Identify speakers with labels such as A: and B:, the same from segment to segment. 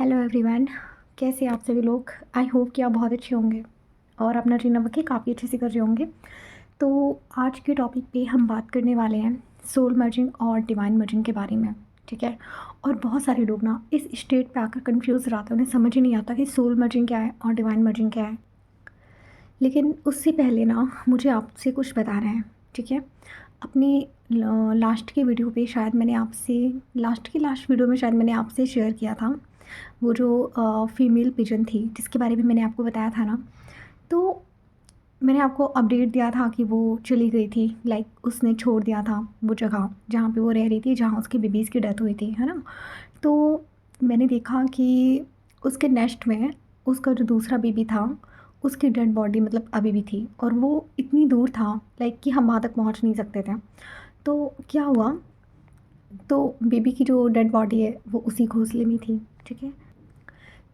A: Hello everyone, कैसे हैं आप सभी लोग। आई होप कि आप बहुत अच्छे होंगे और अपना ट्रेन वर्क काफ़ी अच्छे से कर रहे होंगे। तो आज के टॉपिक पे हम बात करने वाले हैं सोल मर्जिंग और डिवाइन मर्जिंग के बारे में। ठीक है। और बहुत सारे लोग ना इस स्टेट पे आकर कंफ्यूज रहते हैं, उन्हें समझ ही नहीं आता कि सोल मर्जिंग क्या है और डिवाइन मर्जिंग क्या है। लेकिन उससे पहले ना मुझे आपसे कुछ बताना है। ठीक है। अपनी लास्ट की वीडियो पे शायद मैंने आपसे लास्ट वीडियो में शायद मैंने आपसे शेयर किया था वो जो फीमेल पिजन थी जिसके बारे में मैंने आपको बताया था ना। तो मैंने आपको अपडेट दिया था कि वो चली गई थी, लाइक उसने छोड़ दिया था वो जगह जहाँ पे वो रह रही थी, जहाँ उसकी बेबीज़ की डेथ हुई थी, है ना। तो मैंने देखा कि उसके नेस्ट में उसका जो दूसरा बेबी था उसकी डेड बॉडी मतलब अभी भी थी और वो इतनी दूर था लाइक कि हम वहाँ तक पहुँच नहीं सकते थे। तो क्या हुआ, तो बेबी की जो डेड बॉडी है वो उसी घोंसले में थी। ठीक है।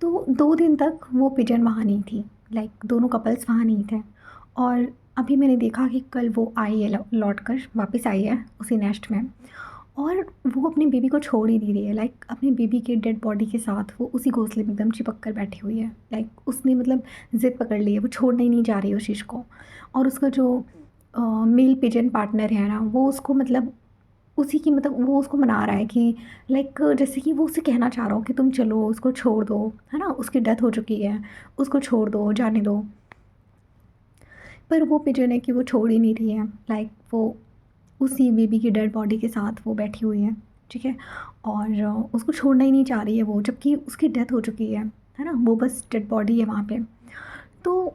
A: तो 2 दिन तक वो पिजन वहाँ नहीं थी, लाइक दोनों कपल्स वहाँ नहीं थे। और अभी मैंने देखा कि कल वो आई है, लौट कर वापस आई है उसी नेस्ट में। और वो अपनी बेबी को छोड़ ही नहीं रही है, लाइक अपनी बेबी के डेड बॉडी के साथ वो उसी घोंसले में एकदम चिपक कर बैठी हुई है। लाइक उसने मतलब ज़िद पकड़ ली है, वो छोड़ने ही नहीं जा रही है उस चीज़ को। और उसका जो मेल पिजन पार्टनर है ना, वो उसको मतलब उसी की मतलब वो उसको मना रहा है कि लाइक जैसे कि वो उसे कहना चाह रहा हो कि तुम चलो उसको छोड़ दो, है ना, उसकी डेथ हो चुकी है, उसको छोड़ दो, जाने दो। पर वो पिजन है कि वो छोड़ ही नहीं रही है, लाइक वो उसी बेबी की डेड बॉडी के साथ वो बैठी हुई है। ठीक है। और उसको छोड़ना ही नहीं चाह रही है वो, जबकि उसकी डेथ हो चुकी है ना, वो बस डेड बॉडी है वहाँ पे। तो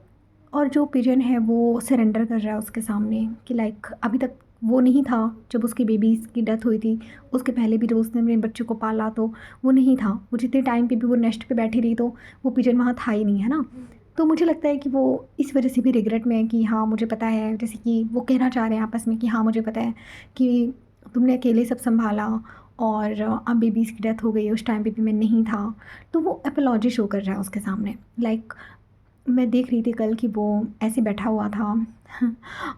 A: और जो पिजन है वो सरेंडर कर रहा है उसके सामने कि लाइक अभी तक वो नहीं था जब उसकी बेबीज़ की डेथ हुई थी। उसके पहले भी जब उसने अपने बच्चों को पाला तो वो नहीं था, वो जितने टाइम पे भी वो नेस्ट पे बैठी रही तो वो पिजन वहाँ था ही नहीं, है ना। तो मुझे लगता है कि वो इस वजह से भी रिग्रेट में है कि हाँ मुझे पता है, जैसे कि वो कहना चाह रहे हैं आपस में कि हाँ मुझे पता है कि तुमने अकेले सब संभाला और अब बेबीज़ की डेथ हो गई है, उस टाइम पे भी मैं नहीं था। तो वो एपोलॉजी शो कर रहा है उसके सामने। लाइक मैं देख रही थी कल कि वो ऐसे बैठा हुआ था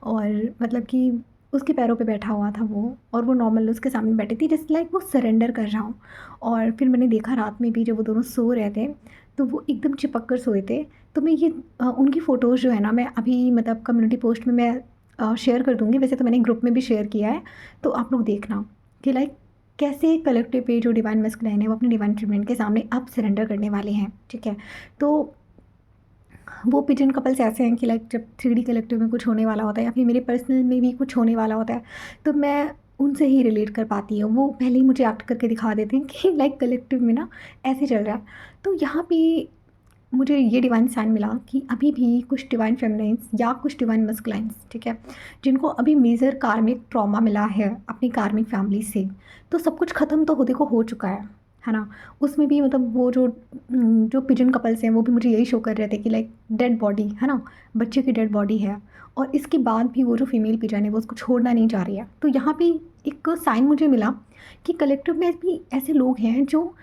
A: और मतलब कि उसके पैरों पे बैठा हुआ था वो, और वो नॉर्मल उसके सामने बैठी थी जैसे लाइक वो सरेंडर कर रहा हूँ। और फिर मैंने देखा रात में भी जब वो दोनों सो रहे थे तो वो एकदम चिपक कर सोए थे। तो मैं ये उनकी फ़ोटोज़ जो है ना मैं अभी मतलब कम्युनिटी पोस्ट में मैं शेयर कर दूँगी, वैसे तो मैंने ग्रुप में भी शेयर किया है। तो आप लोग देखना कि लाइक कैसे कलेक्टिव पे जो डिवाइन मस्कुलाइन है वो अपने डिवाइन ट्रीटमेंट के सामने अब सरेंडर करने वाले हैं। ठीक है। तो वो पिजन कपल्स ऐसे हैं कि लाइक जब 3D कलेक्टिव में कुछ होने वाला होता है या फिर मेरे पर्सनल में भी कुछ होने वाला होता है तो मैं उनसे ही रिलेट कर पाती हूँ। वो पहले ही मुझे एक्ट करके दिखा देते हैं कि लाइक कलेक्टिव में ना ऐसे चल रहा है। तो यहाँ पे मुझे ये डिवाइन साइन मिला कि अभी भी कुछ डिवाइन फेमिनाइन्स या कुछ डिवाइन मस्कुलाइन्स, ठीक है, जिनको अभी मेजर कार्मिक ट्रॉमा मिला है अपनी कार्मिक फैमिली से। तो सब कुछ ख़त्म तो होने को हो चुका है ना। उसमें भी मतलब वो जो पिजन कपल्स हैं वो भी मुझे यही शो कर रहे थे कि लाइक डेड बॉडी है ना, बच्चे की डेड बॉडी है और इसके बाद भी वो जो फीमेल पिजन है वो उसको छोड़ना नहीं चाह रही है। तो यहाँ पे एक साइन मुझे मिला कि कलेक्टिव में भी ऐसे लोग हैं जो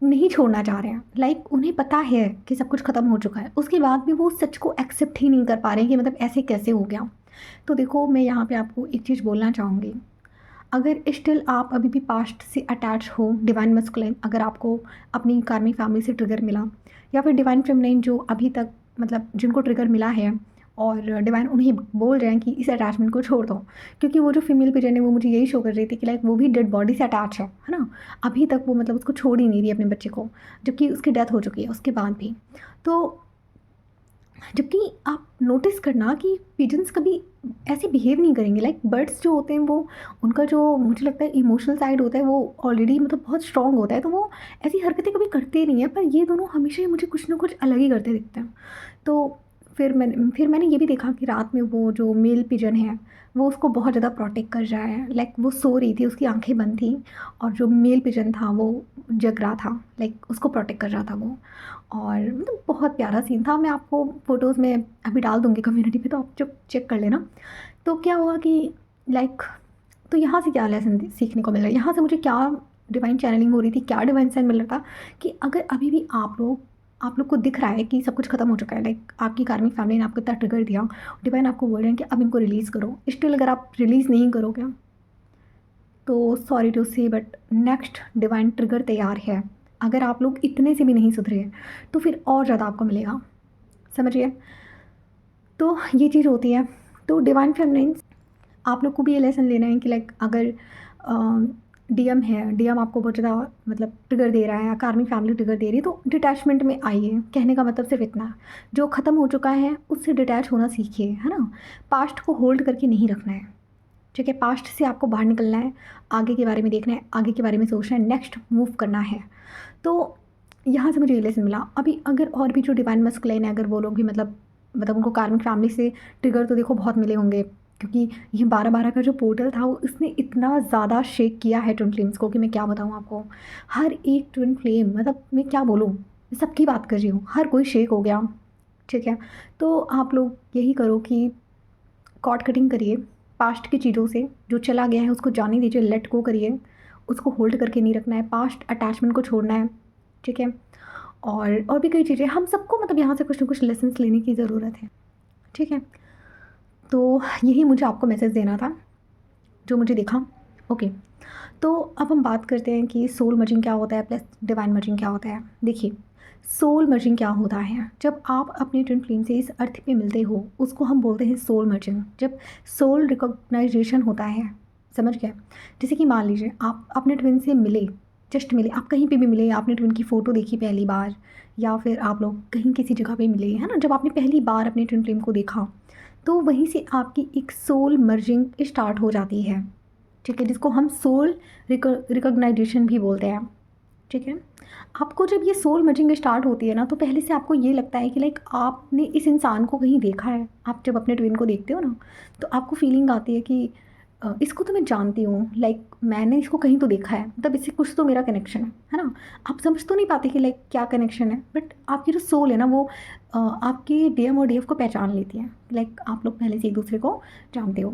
A: नहीं छोड़ना चाह रहे हैं, लाइक उन्हें पता है कि सब कुछ ख़त्म हो चुका है, उसके बाद भी वो सच को एक्सेप्ट ही नहीं कर पा रहे हैं कि मतलब ऐसे कैसे हो गया। तो देखो मैं यहाँ पे आपको एक चीज़ बोलना चाहूँगी, अगर स्टिल आप अभी भी पास्ट से अटैच हो डिवाइन मस्कुलिन, अगर आपको अपनी कार्मिक फैमिली से ट्रिगर मिला या फिर डिवाइन फेमिनिन जो अभी तक मतलब जिनको ट्रिगर मिला है और डिवाइन उन्हें बोल रहे हैं कि इस अटैचमेंट को छोड़ दो, क्योंकि वो जो फीमेल पिजन है वो मुझे यही शो कर रही थी कि लाइक वो भी डेड बॉडी से अटैच है ना। अभी तक वो मतलब उसको छोड़ ही नहीं रही अपने बच्चे को, जबकि उसकी डेथ हो चुकी है उसके बाद भी। तो जबकि आप नोटिस करना कि पिजन्स कभी ऐसे बिहेव नहीं करेंगे, लाइक बर्ड्स जो होते हैं वो उनका जो मुझे लगता है इमोशनल साइड होता है वो ऑलरेडी मतलब बहुत स्ट्रांग होता है, तो वो ऐसी हरकतें कभी करते नहीं हैं। पर ये दोनों हमेशा ही मुझे कुछ ना कुछ अलग ही करते दिखते हैं। तो फिर मैंने ये भी देखा कि रात में वो जो मेल पिजन है वो उसको बहुत ज़्यादा प्रोटेक्ट कर रहा है, लाइक वो सो रही थी, उसकी आंखें बंद थी और जो मेल पिजन था वो जग रहा था, लाइक उसको प्रोटेक्ट कर रहा था वो। और मतलब बहुत प्यारा सीन था, मैं आपको फ़ोटोज़ में अभी डाल दूँगी कम्युनिटी पे, तो आप जो चेक कर लेना। तो क्या हुआ कि लाइक तो यहाँ से क्या लेसन सीखने को मिल रहा है, यहाँ से मुझे क्या डिवाइन चैनलिंग हो रही थी, क्या डिवाइन साइन मिल रहा था कि अगर अभी भी आप लोग को दिख रहा है कि सब कुछ खत्म हो चुका है, लाइक आपकी कार्मिक फैमिली ने आपको इतना ट्रिगर दिया, डिवाइन आपको बोल रहे हैं कि अब इनको रिलीज़ करो, स्टिल अगर आप रिलीज़ नहीं करोगे तो सॉरी टू से बट नेक्स्ट डिवाइन ट्रिगर तैयार है अगर आप लोग इतने से भी नहीं सुधरे तो फिर और ज़्यादा आपको मिलेगा, समझिए। तो ये चीज़ होती है। तो डिवाइन फेमिनिन्स, आप लोग को भी ये लेसन लेना है कि लाइक अगर डीएम है, डीएम आपको बहुत ज़्यादा मतलब ट्रिगर दे रहा है या कार्मिक फैमिली ट्रिगर दे रही है, तो डिटैचमेंट में आइए। कहने का मतलब सिर्फ इतना, जो ख़त्म हो चुका है उससे डिटैच होना सीखिए, है ना। पास्ट को होल्ड करके नहीं रखना है, ठीक है। पास्ट से आपको बाहर निकलना है, आगे के बारे में देखना है, आगे के बारे में सोचना है, नेक्स्ट मूव करना है। तो यहाँ से मुझे ये लेसन मिला। अभी अगर और भी जो डिवाइन मस्कुलिन है, अगर वो लोग भी मतलब उनको कार्मिक फैमिली से ट्रिगर तो देखो बहुत मिले होंगे, क्योंकि ये 12-12 का जो पोर्टल था वो इसने इतना ज़्यादा शेक किया है ट्विन फ्लेम्स को कि मैं क्या बताऊँ आपको। हर एक ट्विन फ्लेम, मतलब मैं क्या बोलूँ, मैं सबकी बात कर रही हूँ, हर कोई शेक हो गया, ठीक है। तो आप लोग यही करो कि कॉर्ड कटिंग करिए, पास्ट की चीज़ों से जो चला गया है उसको जाने दीजिए, लेट गो करिए, उसको होल्ड करके नहीं रखना है, पास्ट अटैचमेंट को छोड़ना है, ठीक है। और भी कई चीज़ें, हम सबको मतलब यहाँ से कुछ ना कुछ लेसन्स लेने की ज़रूरत है, ठीक है। तो यही मुझे आपको मैसेज देना था जो मुझे दिखा, ओके। तो अब हम बात करते हैं कि सोल मर्जिंग क्या होता है प्लस डिवाइन मर्जिंग क्या होता है। देखिए, सोल मर्जिंग क्या होता है, जब आप अपने ट्विन फ्लेम से इस अर्थ पे मिलते हो उसको हम बोलते हैं सोल मर्जिंग। जब सोल रिकॉग्नाइजेशन होता है, समझ गए। जैसे कि मान लीजिए आप अपने ट्विन से मिले, जस्ट मिले, आप कहीं पे भी मिले, आपने ट्विन की फ़ोटो देखी पहली बार, या फिर आप लोग कहीं किसी जगह पे मिले, है ना। जब आपने पहली बार अपने ट्विन फ्लेम को देखा तो वहीं से आपकी एक सोल मर्जिंग स्टार्ट हो जाती है, ठीक है, जिसको हम सोल रिकॉग्नाइजेशन भी बोलते हैं, ठीक है। आपको जब ये सोल मर्जिंग स्टार्ट होती है ना, तो पहले से आपको ये लगता है कि लाइक आपने इस इंसान को कहीं देखा है। आप जब अपने ट्विन को देखते हो ना, तो आपको फीलिंग आती है कि इसको तो मैं जानती हूँ, लाइक मैंने इसको कहीं तो देखा है, मतलब इससे कुछ तो मेरा कनेक्शन है ना। आप समझ तो नहीं पाते कि लाइक क्या कनेक्शन है, बट आपकी जो सोल है ना वो आपके डीएम और डीएफ को पहचान लेती है, लाइक आप लोग पहले से एक दूसरे को जानते हो।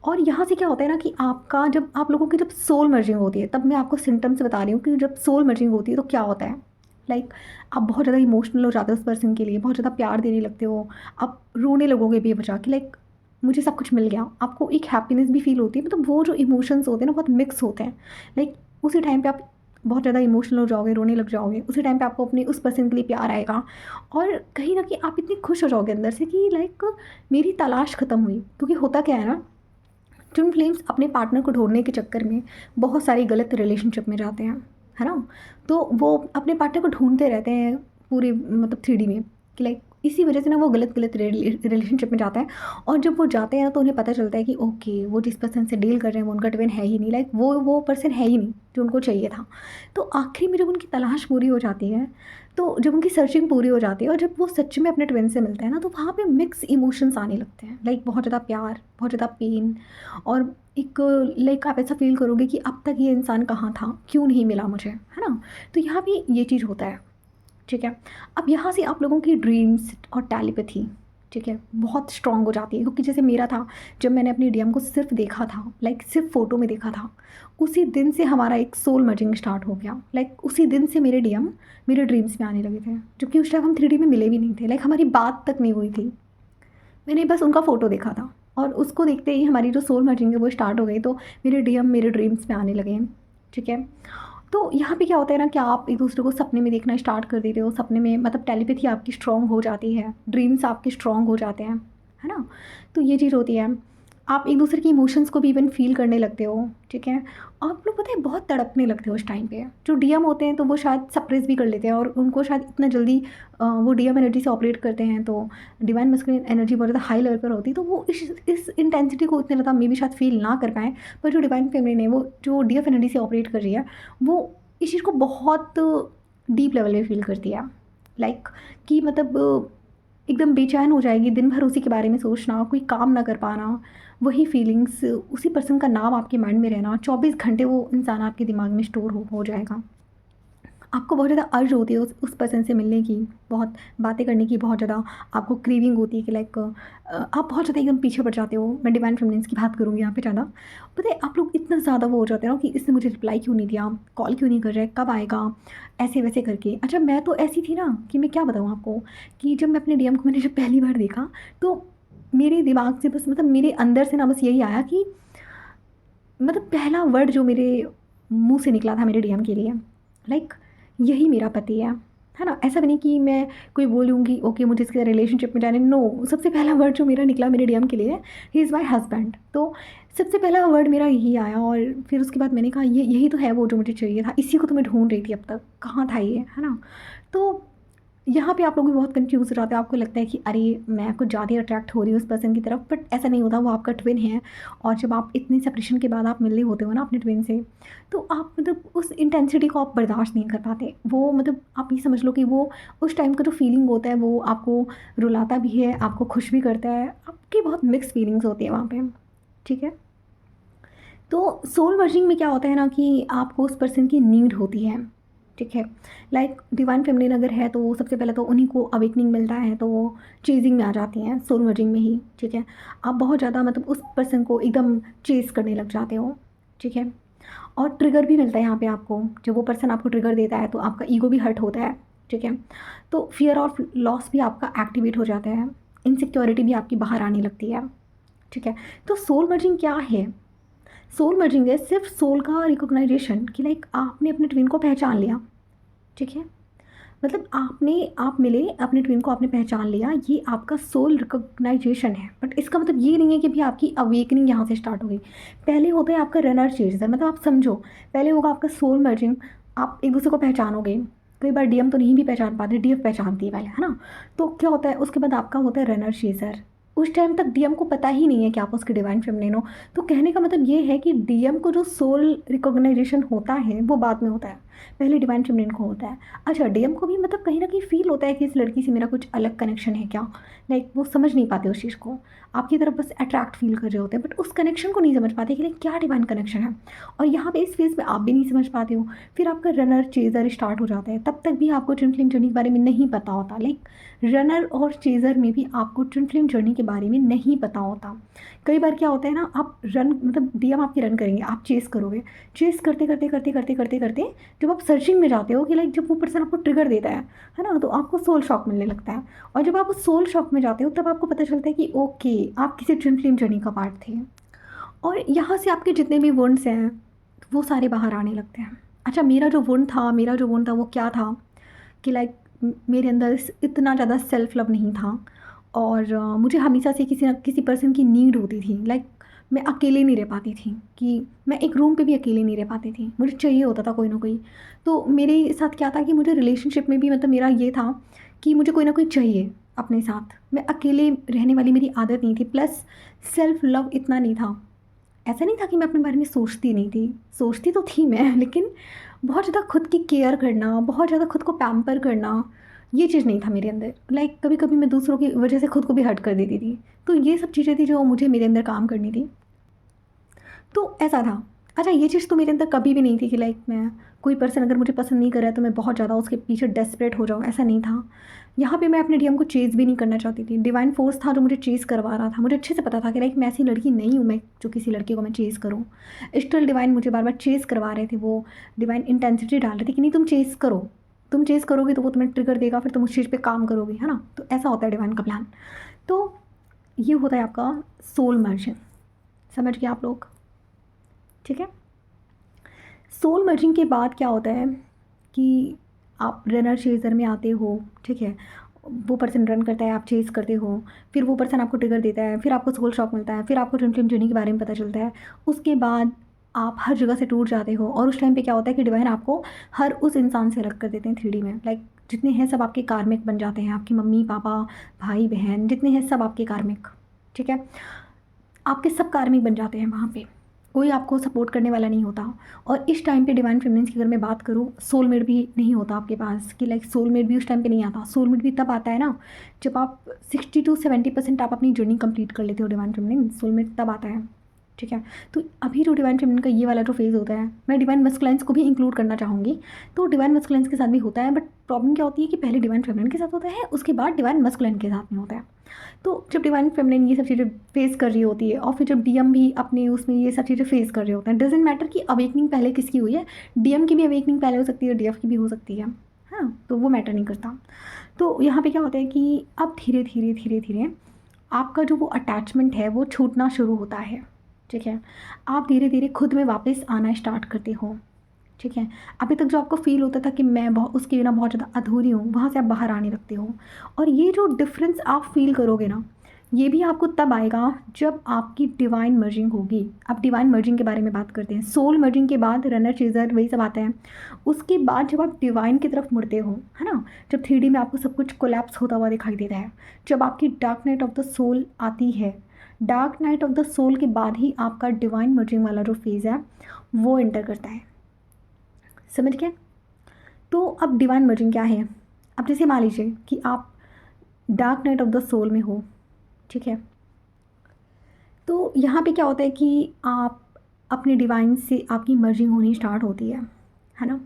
A: और यहाँ से क्या होता है ना कि आपका जब आप लोगों की जब सोल मर्जिंग होती है, तब मैं आपको सिम्टम्स बता रही हूँ कि जब सोल मर्जिंग होती है तो क्या होता है। लाइक आप बहुत ज़्यादा इमोशनल हो जाते हो उस पर्सन के लिए, बहुत ज़्यादा प्यार देने लगते हो, आप रोने लगोगे बेवजह कि लाइक मुझे सब कुछ मिल गया। आपको एक हैप्पीनेस भी फील होती है, मतलब वो जो इमोशंस होते हैं ना बहुत मिक्स होते हैं। लाइक उसी टाइम पे आप बहुत ज़्यादा इमोशनल हो जाओगे, रोने लग जाओगे, उसी टाइम पे आपको अपने उस पर्सन के लिए प्यार आएगा, और कहीं ना कहीं आप इतनी खुश हो जाओगे अंदर से कि लाइक मेरी तलाश ख़त्म हुई। क्योंकि होता क्या है ना, ट्विन फ्लेम्स अपने पार्टनर को ढूंढने के चक्कर में बहुत सारी गलत रिलेशनशिप में जाते हैं, है ना। तो वो अपने पार्टनर को ढूंढते रहते हैं पूरे मतलब 3D में, कि लाइक इसी वजह से ना वो गलत गलत रिलेशनशिप में जाता है। और जब वो जाते हैं तो उन्हें पता चलता है कि ओके वो जिस पर्सन से डील कर रहे हैं वो उनका ट्विन है ही नहीं, लाइक वो पर्सन है ही नहीं जो उनको चाहिए था। तो आखिरी में जब उनकी तलाश पूरी हो जाती है, तो जब उनकी सर्चिंग पूरी हो जाती है और जब वो सच में अपने ट्विन से मिलते हैं ना, तो वहाँ पे मिक्स इमोशंस आने लगते हैं, लाइक बहुत ज़्यादा प्यार, बहुत ज़्यादा पेन, और एक लाइक आप ऐसा फील करोगे कि अब तक ये इंसान कहाँ था, क्यों नहीं मिला मुझे, है ना। तो यहाँ भी ये चीज़ होता है, ठीक है। अब यहाँ से आप लोगों की ड्रीम्स और टेलीपैथी, ठीक है, बहुत स्ट्रॉन्ग हो जाती है। क्योंकि जैसे मेरा था, जब मैंने अपनी डीएम को सिर्फ देखा था, लाइक सिर्फ फ़ोटो में देखा था, उसी दिन से हमारा एक सोल मर्जिंग स्टार्ट हो गया। लाइक उसी दिन से मेरे डीएम मेरे ड्रीम्स में आने लगे थे, जबकि उस टाइम हम 3D में मिले भी नहीं थे, लाइक हमारी बात तक नहीं हुई थी। मैंने बस उनका फ़ोटो देखा था, और उसको देखते ही हमारी जो सोल मर्जिंग है वो स्टार्ट हो गई। तो मेरे डीएम मेरे ड्रीम्स में आने लगे, ठीक है। तो यहाँ पे क्या होता है ना कि आप एक दूसरे को सपने में देखना स्टार्ट कर देते हो, सपने में मतलब टेलीपैथी आपकी स्ट्रॉन्ग हो जाती है, ड्रीम्स आपके स्ट्रॉन्ग हो जाते हैं, है ना। तो ये चीज़ होती है, आप एक दूसरे के इमोशंस को भी इवन फील करने लगते हो, ठीक है। आप लोग पता है बहुत तड़पने लगते हो उस टाइम पे। जो डीएम होते हैं तो वो शायद सप्रेस भी कर लेते हैं, और उनको शायद इतना जल्दी वो डीएम एनर्जी से ऑपरेट करते हैं, तो डिवाइन मस्कुलिन एनर्जी बहुत ज़्यादा हाई लेवल पर होती है, तो वो इस इंटेंसिटी को इतने ज़्यादा मे भी शायद फील ना कर पाएँ। पर जो डिवाइन फेमिनिन है, वो जो डीएफ एनर्जी से ऑपरेट कर रही है, वो इस चीज़ को बहुत डीप लेवल पे फील करती है। लाइक कि मतलब एकदम बेचैन हो जाएगी, दिन भर उसी के बारे में सोचना, कोई काम ना कर पाना, वही फीलिंग्स, उसी पर्सन का नाम आपके माइंड में रहना, 24 घंटे वो इंसान आपके दिमाग में स्टोर हो जाएगा। आपको बहुत ज़्यादा अर्ज होती है उस पर्सन से मिलने की, बहुत बातें करने की, बहुत ज़्यादा आपको क्रेविंग होती है कि लाइक आप बहुत ज़्यादा एकदम पीछे पड़ जाते हो। मैं डिवाइन फेमिनिन्स की बात करूँगी यहाँ पे ज़्यादा। पता है आप लोग इतना ज़्यादा वो हो जाते हो ना कि इसने मुझे रिप्लाई क्यों नहीं दिया, कॉल क्यों नहीं कर रहा है, कब आएगा, ऐसे वैसे करके। अच्छा मैं तो ऐसी थी ना कि मैं क्या बताऊँ आपको, कि जब मैं अपने डीएम को मैंने जब पहली बार देखा, तो मेरे दिमाग से बस मतलब मेरे अंदर से ना बस यही आया कि मतलब पहला वर्ड जो मेरे मुँह से निकला था मेरे डीएम के लिए, लाइक यही मेरा पति है ना। ऐसा भी नहीं कि मैं कोई बोलूँगी ओके मुझे इसके रिलेशनशिप में जाने, नो, सबसे पहला वर्ड जो मेरा निकला मेरे डीएम के लिए, ही इज़ माई हस्बैंड। तो सबसे पहला वर्ड मेरा यही आया और फिर उसके बाद मैंने कहा ये यही तो है वो जो मुझे चाहिए था, इसी को तो मैं ढूंढ रही थी अब तक, कहाँ था ये, है ना। तो यहाँ पे आप लोग भी बहुत कंफ्यूज हो जाते हो, आपको लगता है कि अरे मैं कुछ ज़्यादा अट्रैक्ट हो रही हूँ उस पर्सन की तरफ, बट ऐसा नहीं होता, वो आपका ट्विन है। और जब आप इतनी सेपरेशन के बाद आप मिल रहे होते हो ना अपने ट्विन से, तो आप मतलब उस इंटेंसिटी को आप बर्दाश्त नहीं कर पाते। वो मतलब आप ये समझ लो कि वो उस टाइम का जो फीलिंग होता है वो आपको रुलाता भी है, आपको खुश भी करता है, आपकी बहुत मिक्स फीलिंग्स होती है वहाँ पे, ठीक है। तो सोल मर्जिंग में क्या होता है ना कि आपको उस पर्सन की नीड होती है, ठीक है। लाइक डिवाइन फेमिनिन अगर है तो सबसे पहले तो उन्हीं को अवेकनिंग मिलता है, तो वो चेजिंग में आ जाती हैं सोल मर्जिंग में ही, ठीक है। आप बहुत ज़्यादा मतलब उस पर्सन को एकदम चेज़ करने लग जाते हो, ठीक है। और ट्रिगर भी मिलता है यहाँ पे आपको, जब वो पर्सन आपको ट्रिगर देता है तो आपका ईगो भी हर्ट होता है, ठीक है। तो फियर ऑफ लॉस भी आपका एक्टिवेट हो जाता है, इनसिक्योरिटी भी आपकी बाहर आने लगती है, ठीक है। तो सोल मर्जिंग क्या है? सोल मर्जिंग है सिर्फ सोल का रिकॉग्नाइजेशन कि लाइक आपने अपने ट्विन को पहचान लिया, ठीक है। मतलब आप मिले अपने ट्विन को, आपने पहचान लिया, ये आपका सोल रिकॉग्नाइजेशन है। बट इसका मतलब ये नहीं है कि भी आपकी अवेकनिंग यहाँ से स्टार्ट हो गई। पहले होता है आपका रनर चेजर, मतलब आप समझो, पहले होगा आपका सोल मर्जिंग, आप एक दूसरे को पहचानोगे। कई बार डीएम तो नहीं भी पहचान पाते, डीएफ पहचानती है पहले, है ना। तो क्या होता है उसके बाद आपका होता है रनर चेजर। उस टाइम तक डीएम को पता ही नहीं है कि आप उसके डिवाइन फेमिनिन हो। तो कहने का मतलब ये है कि डीएम को जो सोल रिकॉग्नाइजेशन होता है वो बाद में होता है, पहले डिवाइन फेमिनिन को होता है। अच्छा, डीएम को भी मतलब कहीं ना कहीं फील होता है कि इस लड़की से मेरा कुछ अलग कनेक्शन है क्या, लाइक वो समझ नहीं पाते उस चीज़ को, आपकी तरफ बस अट्रैक्ट फील कर रहे होते हैं, बट उस कनेक्शन को नहीं समझ पाते कि लाइक क्या डिवाइन कनेक्शन है। और यहाँ पे इस फेज़ में आप भी नहीं समझ पाते हो। फिर आपका रनर चेज़र स्टार्ट हो जाता है, तब तक भी आपको ट्विन फ्लेम जर्नी के बारे में नहीं पता होता। लाइक रनर और चेज़र में भी आपको ट्विन फ्लेम जर्नी के बारे में नहीं पता होता। कई बार क्या होता है ना, आप रन मतलब डीएम आपके रन करेंगे, आप चेस करोगे, चेस करते करते करते करते करते करते जब आप सर्चिंग में जाते हो कि लाइक जब वो पर्सन आपको ट्रिगर देता है ना, तो आपको सोल शॉक मिलने लगता है। और जब आप उस सोल शॉक में जाते हो तब आपको पता चलता है कि ओके आप किसी ट्विन फ्लेम जर्नी का पार्ट थे। और यहाँ से आपके जितने भी वुंड्स हैं वो सारे बाहर आने लगते हैं। अच्छा, मेरा जो वुंड था वो क्या था कि लाइक मेरे अंदर इतना ज़्यादा सेल्फ लव नहीं था। और मुझे हमेशा से किसी न किसी पर्सन की नीड होती थी। लाइक मैं अकेले नहीं रह पाती थी, कि मैं एक रूम पे भी अकेले नहीं रह पाती थी, मुझे चाहिए होता था कोई ना कोई। तो मेरे साथ क्या था कि मुझे रिलेशनशिप में भी मतलब मेरा ये था कि मुझे कोई ना कोई चाहिए अपने साथ, मैं अकेले रहने वाली मेरी आदत नहीं थी। प्लस सेल्फ लव इतना नहीं था। ऐसा नहीं था कि मैं अपने बारे में सोचती नहीं थी, सोचती तो थी मैं, लेकिन बहुत ज़्यादा खुद की केयर करना, बहुत ज़्यादा खुद को पैम्पर करना, ये चीज़ नहीं था मेरे अंदर। लाइक कभी कभी मैं दूसरों की वजह से खुद को भी हर्ट कर देती थी। तो ये सब चीज़ें थी जो मुझे मेरे अंदर काम करनी थी। तो ऐसा था। अच्छा, ये चीज़ तो मेरे अंदर कभी भी नहीं थी कि लाइक मैं कोई पर्सन अगर मुझे पसंद नहीं कर रहा है तो मैं बहुत ज़्यादा उसके पीछे डेस्परेट हो जाऊँ, ऐसा नहीं था। यहाँ पे मैं अपने डीएम को चेज़ भी नहीं करना चाहती थी। डिवाइन फोर्स था जो मुझे चेज़ करवा रहा था। मुझे अच्छे से पता था कि लाइक मैं ऐसी लड़की नहीं हूँ मैं जो किसी लड़के को मैं चेज़ करूँ। स्टिल डिवाइन मुझे बार बार चेज़ करवा रहे थे, वो डिवाइन इंटेंसिटी डाल रहे थे कि नहीं तुम चेज़ करो, तुम चेज़ करोगे तो वो तुम्हें ट्रिगर देगा, फिर तुम उस चीज़ पर काम करोगे, है ना। तो ऐसा होता है डिवाइन का प्लान। तो ये होता है आपका सोल मर्जन, समझ गए आप लोग, ठीक है। सोल मर्जिंग के बाद क्या होता है कि आप रनर चेज़र में आते हो, ठीक है। वो पर्सन रन करता है, आप चेज़ करते हो, फिर वो पर्सन आपको ट्रिगर देता है, फिर आपको सोल शॉक मिलता है, फिर आपको ट्विन फ्लेम जर्नी के बारे में पता चलता है। उसके बाद आप हर जगह से टूट जाते हो। और उस टाइम पे क्या होता है कि डिवाइन आपको हर उस इंसान से अलग कर देते हैं 3D में। लाइक जितने हैं सब आपके कार्मिक बन जाते हैं, आपकी मम्मी पापा भाई बहन जितने हैं सब आपके कार्मिक, ठीक है। आपके सब कार्मिक बन जाते हैं वहाँ पे, कोई आपको सपोर्ट करने वाला नहीं होता। और इस टाइम पे डिवाइन फेमिनिन्स की अगर मैं बात करूँ, सोलमेट भी नहीं होता आपके पास, कि लाइक सोलमेट भी उस टाइम पे नहीं आता। सोलमेट भी तब आता है ना जब आप 60 to 70% आप अपनी जर्नी कंप्लीट कर लेते हो डिवाइन फेमिनिन, सोलमेट तब आता है, ठीक है। तो अभी जो डिवाइन फेमिनिन का ये वाला जो फेज़ होता है, मैं डिवाइन मस्कुलाइन्स को भी इंक्लूड करना चाहूँगी। तो डिवाइन मस्कुलाइन्स के साथ भी होता है, बट प्रॉब्लम क्या होती है कि पहले डिवाइन फेमिनिन के साथ होता है, उसके बाद डिवाइन मस्कुलाइन के साथ में होता है। तो जब डिवाइन फेमिनिन ये सब चीज़ें फेस कर रही होती है, और फिर जब डीएम भी अपने उसमें ये सब चीज़ें फेस कर रहे होते हैं, डजेंट मैटर कि अवेकनिंग पहले किसकी हुई है, डीएम की भी अवेकनिंग पहले हो सकती है, डीएफ की भी हो सकती है, हाँ, तो वो मैटर नहीं करता। तो यहाँ पे क्या होता है कि अब धीरे धीरे धीरे धीरे आपका जो वो अटैचमेंट है वो छूटना शुरू होता है, ठीक है। आप धीरे धीरे खुद में वापस आना स्टार्ट करते हो, ठीक है। अभी तक जो आपको फ़ील होता था कि मैं उसके बिना बहुत ज़्यादा अधूरी हूँ, वहाँ से आप बाहर आने लगते हो। और ये जो डिफ़रेंस आप फ़ील करोगे ना, ये भी आपको तब आएगा जब आपकी डिवाइन मर्जिंग होगी। अब डिवाइन मर्जिंग के बारे में बात करते हैं। सोल मर्जिंग के बाद रनर, चेज़र वही सब आता है। उसके बाद जब आप डिवाइन की तरफ मुड़ते हो, है ना? जब 3D में आपको सब कुछ कोलैप्स होता हुआ दिखाई देता है, जब आपकी dark night of the soul आती है, dark night of the soul के बाद ही आपका डिवाइन मर्जिंग वाला जो फ़ेज़ है, वो एंटर करता है। समझ गए? तो अब डिवाइन मर्जिंग क्या है? अब जैसे मान लीजिए कि आप dark night of the soul में हो, ठीक है? तो यहाँ पे क्या होता है कि आप अपने डिवाइन से आपकी मर्जिंग होनी स्टार्ट होती है ना?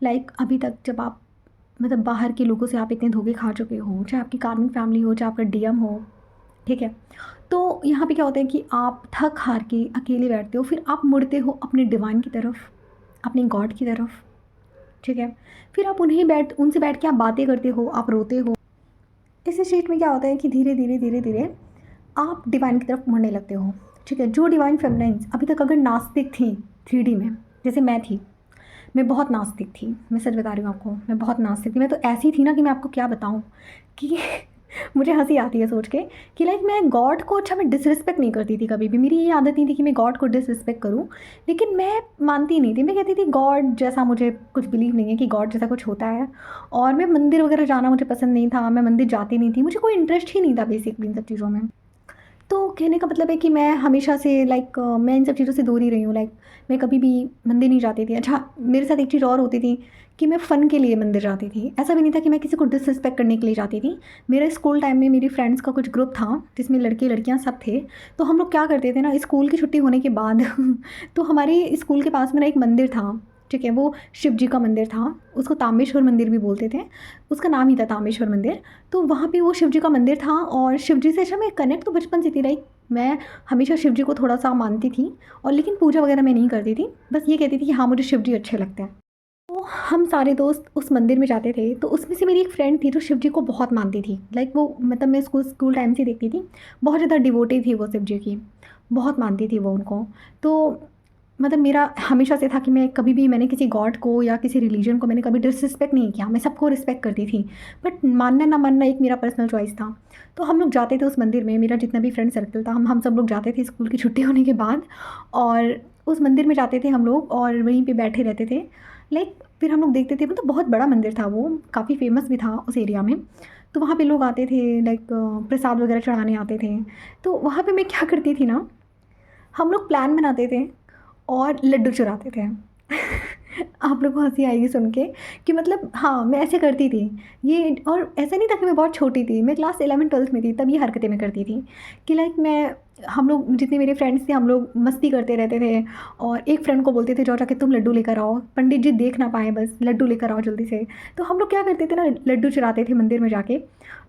A: लाइक अभी तक जब आप मतलब बाहर के लोगों से आप इतने धोखे खा चुके हो, चाहे आपकी कार्मिक फैमिली हो, चाहे आपका डीएम हो, ठीक है? तो यहाँ पे क्या होता है कि आप थक हार के अकेले बैठते हो, फिर आप मुड़ते हो अपने डिवाइन की तरफ, अपने गॉड की तरफ, ठीक है? फिर आप उनसे बैठ के आप बातें करते हो, आप रोते हो। इस स्टेट में क्या होता है कि धीरे धीरे धीरे धीरे आप डिवाइन की तरफ मुड़ने लगते हो, ठीक है? जो डिवाइन फेमिनाइन्स अभी तक अगर नास्तिक थी 3D में, जैसे मैं थी, मैं बहुत नास्तिक थी, मैं सच बता रही हूँ आपको, मैं बहुत नास्तिक थी। मैं तो ऐसी थी ना कि मैं आपको क्या बताऊँ कि मुझे हँसी आती है सोच के कि लाइक मैं गॉड को, अच्छा मैं डिसरिस्पेक्ट नहीं करती थी कभी भी, मेरी ये आदत नहीं थी कि मैं गॉड को डिसरिस्पेक्ट करूँ, लेकिन मैं मानती नहीं थी। मैं कहती थी गॉड जैसा मुझे कुछ बिलीव नहीं है कि गॉड जैसा कुछ होता है, और मैं मंदिर वगैरह जाना मुझे पसंद नहीं था, मैं मंदिर जाती नहीं थी, मुझे कोई इंटरेस्ट ही नहीं था बेसिकली इन सब चीज़ों में। तो कहने का मतलब है कि मैं हमेशा से लाइक मैं इन सब चीज़ों से दूर ही रही हूँ। लाइक मैं कभी भी मंदिर नहीं जाती थी। अच्छा, मेरे साथ एक चीज़ और होती थी कि मैं फ़न के लिए मंदिर जाती थी। ऐसा भी नहीं था कि मैं किसी को डिसरिस्पेक्ट करने के लिए जाती थी। मेरे स्कूल टाइम में मेरी फ्रेंड्स का कुछ ग्रुप था जिसमें लड़के लड़कियाँ सब थे। तो हम लोग क्या करते थे ना, स्कूल की छुट्टी होने के बाद तो हमारे स्कूल के पास में ना एक मंदिर था, ठीक है? वो शिव जी का मंदिर था, उसको तामेश्वर मंदिर भी बोलते थे, उसका नाम ही था तामेश्वर मंदिर। तो वहाँ पे वो शिव जी का मंदिर था, और शिव जी से अच्छा मैं कनेक्ट तो बचपन से थी। लाइक मैं हमेशा शिव जी को थोड़ा-सा मानती थी, और लेकिन पूजा वगैरह मैं नहीं करती थी। बस ये कहती थी कि हाँ, मुझे शिव जी अच्छे लगते हैं। तो हम सारे दोस्त उस मंदिर में जाते थे, तो उसमें से मेरी एक फ्रेंड थी जो शिव जी को बहुत मानती थी। लाइक वो मतलब मैं उसको स्कूल टाइम से देखती थी, बहुत ज़्यादा डिवोटी थी वो शिव जी की, बहुत मानती थी वो उनको। तो मतलब मेरा हमेशा से था कि मैं कभी भी, मैंने किसी गॉड को या किसी रिलीजन को मैंने कभी डिसरिस्पेक्ट नहीं किया, मैं सबको रिस्पेक्ट करती थी। बट मानना ना मानना एक मेरा पर्सनल चॉइस था। तो हम लोग जाते थे उस मंदिर में, मेरा जितना भी फ्रेंड सर्कल था, हम सब लोग जाते थे स्कूल की छुट्टी होने के बाद, और उस मंदिर में जाते थे हम लोग और वहीं पे बैठे रहते थे। लाइक फिर हम लोग देखते थे, मतलब बहुत बड़ा मंदिर था वो, काफ़ी फेमस भी था उस एरिया में। तो वहाँ पे लोग आते थे, लाइक प्रसाद वगैरह चढ़ाने आते थे। तो वहाँ पे मैं क्या करती थी ना, हम लोग प्लान बनाते थे और लड्डू चुराते थे। आप लोग को हँसी आएगी सुन के कि मतलब हाँ, मैं ऐसे करती थी। ये और ऐसा नहीं था कि मैं बहुत छोटी थी, मैं क्लास 11-12 में थी तब ये हरकतें मैं करती थी कि लाइक मैं, हम लोग जितने मेरे फ्रेंड्स थे हम लोग मस्ती करते रहते थे, और एक फ्रेंड को बोलते थे जाओ जाके तुम लड्डू लेकर आओ, पंडित जी देख ना पाएँ, बस लड्डू लेकर आओ जल्दी से। तो हम लोग क्या करते थे ना, लड्डू चुराते थे मंदिर में जाके।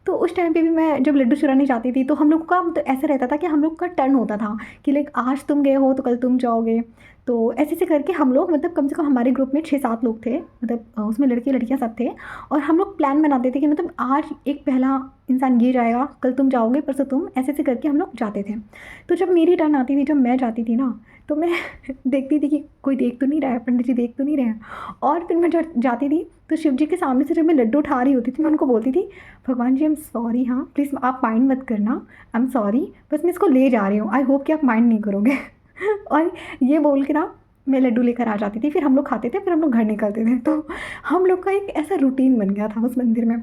A: तो उस टाइम पे भी मैं जब लड्डू चुराने जाती थी तो हम लोग का तो ऐसा रहता था कि हम लोग का टर्न होता था कि लाइक आज तुम गए हो तो कल तुम जाओगे। तो ऐसे-ऐसे करके हम लोग, मतलब कम से कम हमारे ग्रुप में 6-7 लोग थे, मतलब उसमें लड़के-लड़कियाँ सब थे, और हम लोग प्लान बनाते थे कि मतलब आज एक पहला इंसान ये जाएगा, कल तुम जाओगे, परसों तुम, ऐसे-ऐसे करके हम लोग जाते थे। तो जब मेरी टर्न आती थी, जब मैं जाती थी ना, तो मैं देखती थी कि कोई देख तो नहीं रहा है, पंडित जी देख तो नहीं रहे हैं, और फिर मैं जब जाती थी तो शिव जी के सामने से जब मैं लड्डू उठा रही होती थी, मैं उनको बोलती थी, भगवान जी आई एम सॉरी, हाँ प्लीज़ आप माइंड मत करना, आई एम सॉरी, बस मैं इसको ले जा रही हूँ, आई होप कि आप माइंड नहीं करोगे। और ये बोल के ना मैं लड्डू लेकर आ जाती थी, फिर हम लोग खाते थे, फिर हम लोग घर निकलते थे। तो हम लोग का एक ऐसा रूटीन बन गया था उस मंदिर में।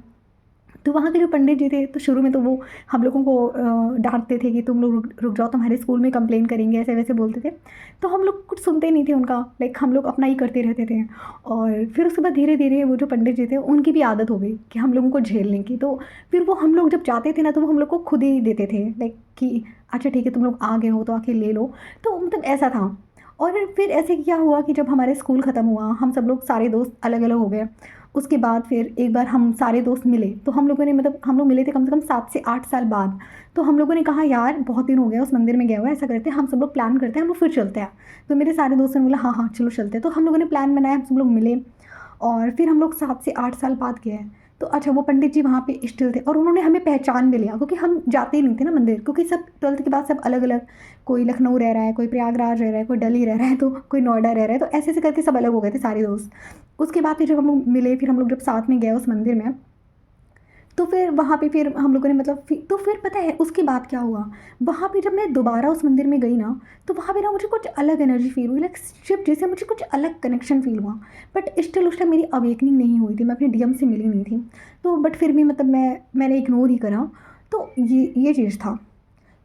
A: तो वहाँ के जो पंडित जी थे, तो शुरू में तो वो हम लोगों को डाँटते थे कि तुम लोग रुक रुक जाओ, तुम्हारे स्कूल में कंप्लेन करेंगे, ऐसे-वैसे बोलते थे। तो हम लोग कुछ सुनते नहीं थे उनका, लाइक हम लोग अपना ही करते रहते थे। और फिर उसके बाद धीरे-धीरे वो जो पंडित जी थे, उनकी भी आदत हो गई कि हम लोगों को झेलने की। तो फिर वो हम लोग जब जाते थे ना, तो वो हम लोग को खुद ही देते थे, लाइक कि अच्छा ठीक है, तुम लोग आ गए हो तो आके ले लो। तो मतलब ऐसा था। और फिर ऐसे क्या हुआ कि जब हमारे स्कूल ख़त्म हुआ, हम सब लोग सारे दोस्त अलग-अलग हो गए। उसके बाद फिर एक बार हम सारे दोस्त मिले, तो हम लोगों ने, मतलब हम लोग मिले थे कम से कम 7 से 8 साल बाद। तो हम लोगों ने कहा यार बहुत दिन हो गया उस मंदिर में गए हुए, ऐसा करते हैं हम सब लोग प्लान करते हैं, हम लोग फिर चलते हैं। तो मेरे सारे दोस्तों ने बोला हाँ चलो चलते हैं। तो हम लोगों ने प्लान बनाया, हम सब लोग मिले, और फिर हम लोग 7 से 8 साल बाद गए। तो अच्छा वो पंडित जी वहाँ पे स्टिल थे और उन्होंने हमें पहचान भी लिया, क्योंकि हम जाते ही नहीं थे ना मंदिर, क्योंकि सब 12th के बाद सब अलग अलग, कोई लखनऊ रह रहा है, कोई प्रयागराज रह रहा है, कोई दिल्ली रह रहा है, तो कोई नोएडा रह रहा है, तो ऐसे ऐसे करके सब अलग हो गए थे सारे दोस्त। उसके बाद फिर जब हम लोग मिले, फिर हम लोग जब साथ में गए उस मंदिर में, तो फिर वहाँ पे फिर हम लोगों ने मतलब तो फिर पता है उसके बाद क्या हुआ, वहाँ पे जब मैं दोबारा उस मंदिर में गई ना, तो वहाँ पे ना मुझे कुछ अलग एनर्जी फील हुई, लाइक शिव जैसे मुझे कुछ अलग कनेक्शन फील हुआ। बट स्टिल उस टाइम मेरी अवेकनिंग नहीं हुई थी, मैं अपने डीएम से मिली नहीं थी। तो बट फिर भी मतलब मैंने इग्नोर ही करा। तो ये चीज़ था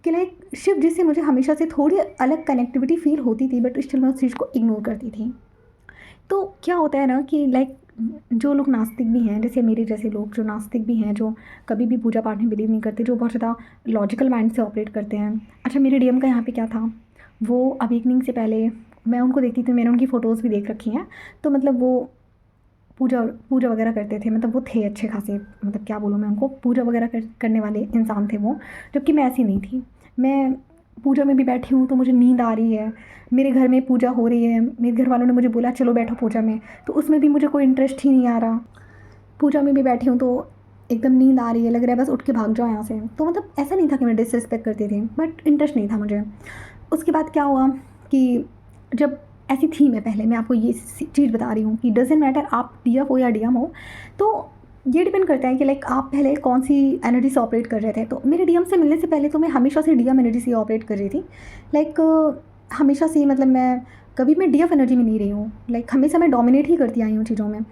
A: कि लाइक शिव जी से मुझे हमेशा से थोड़ी अलग कनेक्टिविटी फील होती थी, बट स्टिल मैं उस चीज़ को इग्नोर करती थी। तो क्या होता है ना कि लाइक जो लोग नास्तिक भी हैं, जैसे मेरे जैसे लोग जो नास्तिक भी हैं, जो कभी भी पूजा पाठ में बिलीव नहीं करते, जो बहुत ज़्यादा लॉजिकल माइंड से ऑपरेट करते हैं। अच्छा मेरे डीएम का यहाँ पे क्या था, वो अवेकनिंग से पहले मैं उनको देखती थी, मैंने उनकी फ़ोटोज़ भी देख रखी हैं। तो मतलब वो पूजा पूजा वगैरह करते थे, मतलब वो थे अच्छे खासे, मतलब क्या बोलूँ मैं उनको, पूजा वगैरह करने वाले इंसान थे वो, जबकि मैं ऐसी नहीं थी। मैं पूजा में भी बैठी हूँ तो मुझे नींद आ रही है, मेरे घर में पूजा हो रही है, मेरे घर वालों ने मुझे बोला चलो बैठो पूजा में, तो उसमें भी मुझे कोई इंटरेस्ट ही नहीं आ रहा। पूजा में भी बैठी हूँ तो एकदम नींद आ रही है, लग रहा है बस उठ के भाग जाओ यहाँ से। तो मतलब ऐसा नहीं था कि मैं डिसरिस्पेक्ट करती थी, बट इंटरेस्ट नहीं था मुझे। उसके बाद क्या हुआ कि जब ऐसी थी मैं आपको ये चीज़ बता रही हूँ कि डजेंट मैटर आप डीएफ हो या डीएम हो, तो ये डिपेंड करता है कि लाइक आप पहले कौन सी एनर्जी से ऑपरेट कर रहे थे। तो मेरे डीएम से मिलने से पहले तो मैं हमेशा से डीएम एनर्जी से ऑपरेट कर रही थी। लाइक हमेशा से, मतलब मैं कभी मैं डीएफ एनर्जी में नहीं रही हूँ, लाइक हमेशा मैं डोमिनेट ही करती आई हूँ चीज़ों में।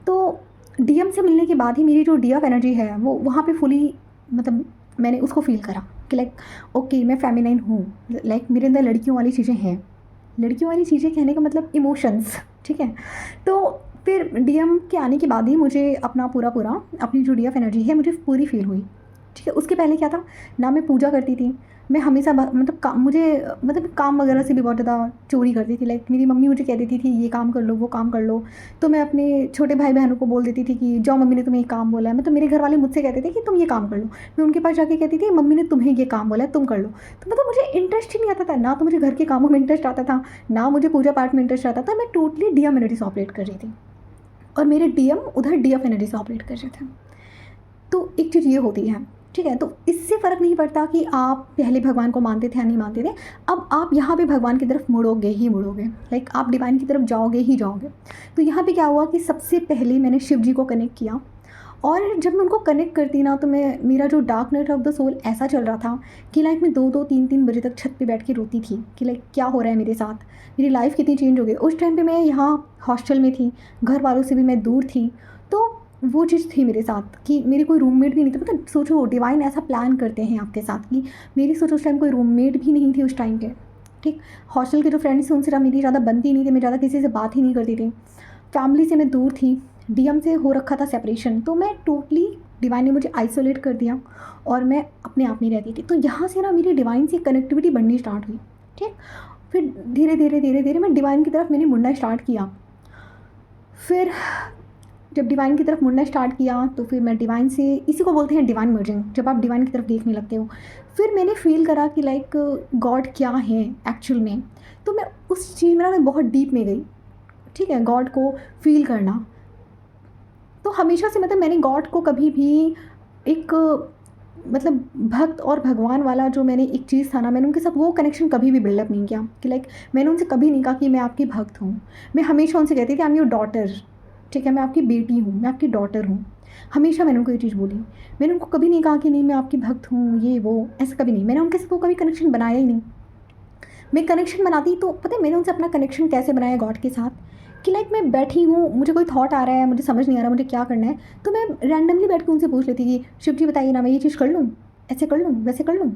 A: तो डीएम से मिलने के बाद ही मेरी जो डीएफ एनर्जी है वो वहाँ पे फुली, मतलब मैंने उसको फील करा कि लाइक ओके मैं फेमिनाइन हूँ, लाइक मेरे अंदर लड़कियों वाली चीज़ें हैं। लड़कियों वाली चीज़ें कहने का मतलब इमोशंस, ठीक है। तो फिर डीएम के आने के बाद ही मुझे अपना पूरा पूरा अपनी जो डीएफ एनर्जी है मुझे पूरी फील हुई, ठीक है। उसके पहले क्या था ना, मैं पूजा करती थी, मैं हमेशा मतलब काम, मुझे मतलब काम वगैरह से भी बहुत ज़्यादा चोरी करती थी। लाइक मेरी मम्मी मुझे कह देती थी ये काम कर लो वो काम कर लो, तो मैं अपने छोटे भाई बहनों को बोल देती थी कि जाओ मम्मी ने तुम्हें ये काम बोला है। मतलब मेरे घर वाले मुझसे कहते थे कि तुम ये काम कर लो, मैं उनके पास जाके कहती थी मम्मी ने तुम्हें ये काम बोला है तुम कर लो। तो मतलब मुझे इंटरेस्ट ही नहीं आता था, ना तो मुझे घर के कामों में इंटरेस्ट आता था, ना मुझे पूजा पाठ में इंटरेस्ट आता था। मैं टोटली डीएम एनर्जी से ऑपरेट कर रही थी और मेरे डीएम उधर डीएफ एनर्जी से ऑपरेट कर रहे थे। तो एक चीज़ ये होती है, ठीक है। तो इससे फ़र्क नहीं पड़ता कि आप पहले भगवान को मानते थे या नहीं मानते थे, अब आप यहाँ पे भगवान की तरफ मुड़ोगे ही मुड़ोगे, लाइक आप डिवाइन की तरफ जाओगे ही जाओगे। तो यहाँ पे क्या हुआ कि सबसे पहले मैंने शिव जी को कनेक्ट किया, और जब मैं उनको कनेक्ट करती ना, तो मेरा जो dark night of the soul ऐसा चल रहा था कि लाइक मैं 2-2 3-3 बजे तक छत पे बैठ के रोती थी कि लाइक क्या हो रहा है मेरे साथ, मेरी लाइफ कितनी चेंज हो गई। उस टाइम पे मैं यहाँ हॉस्टल में थी, घर वालों से भी मैं दूर थी। तो वो चीज़ थी मेरे साथ कि मेरी कोई रूममेट भी नहीं थी। मतलब सोचो डिवाइन ऐसा प्लान करते हैं आपके साथ कि मेरी सोचो उस टाइम कोई रूममेट भी नहीं थी उस टाइम पे, ठीक। हॉस्टल के जो फ्रेंड्स थे उनसे मेरी ज़्यादा बनती नहीं थी, मैं ज़्यादा किसी से बात ही नहीं करती थी, फैमिली से मैं दूर थी, डीएम से हो रखा था सेपरेशन। तो मैं टोटली, डिवाइन ने मुझे आइसोलेट कर दिया और मैं अपने आप में रहती थी। तो यहाँ से ना मेरी डिवाइन से कनेक्टिविटी बढ़नी स्टार्ट हुई, ठीक। फिर धीरे धीरे धीरे धीरे मैं डिवाइन की तरफ मैंने मुड़ना स्टार्ट किया। फिर जब डिवाइन की तरफ मुड़ना स्टार्ट किया तो फिर मैं डिवाइन से, इसी को बोलते हैं डिवाइन मर्जिंग, जब आप डिवाइन की तरफ देखने लगते हो। फिर मैंने फील करा कि लाइक गॉड क्या है एक्चुअल में। तो मैं उस चीज़ में ना मैं बहुत डीप में गई, ठीक है, गॉड को फील करना। तो हमेशा से मतलब मैंने गॉड को कभी भी एक, मतलब भक्त और भगवान वाला जो मैंने एक चीज़ था ना, मैंने उनके साथ वो कनेक्शन कभी भी बिल्डअप नहीं किया कि लाइक मैंने उनसे कभी नहीं कहा कि मैं आपकी भक्त हूँ। मैं हमेशा उनसे कहती थी आई एम योर डॉटर, ठीक है, मैं आपकी बेटी हूँ, मैं आपकी डॉटर हूँ। हमेशा मैंने उनको ये चीज़ बोली। मैंने उनको कभी नहीं कहा कि नहीं मैं आपकी भक्त हूँ ये वो, ऐसा कभी नहीं। मैंने उनके साथ वो कभी कनेक्शन बनाया ही नहीं। मैं कनेक्शन बनाती तो पता है मैंने उनसे अपना कनेक्शन कैसे बनाया गॉड के साथ, कि लाइक मैं बैठी हूँ, मुझे कोई थॉट आ रहा है, मुझे समझ नहीं आ रहा मुझे क्या करना है, तो मैं रैंडमली बैठ के उनसे पूछ लेती कि शिव जी बताइए ना, मैं ये चीज़ कर लूँ, ऐसे कर लूँ, वैसे कर लूँ,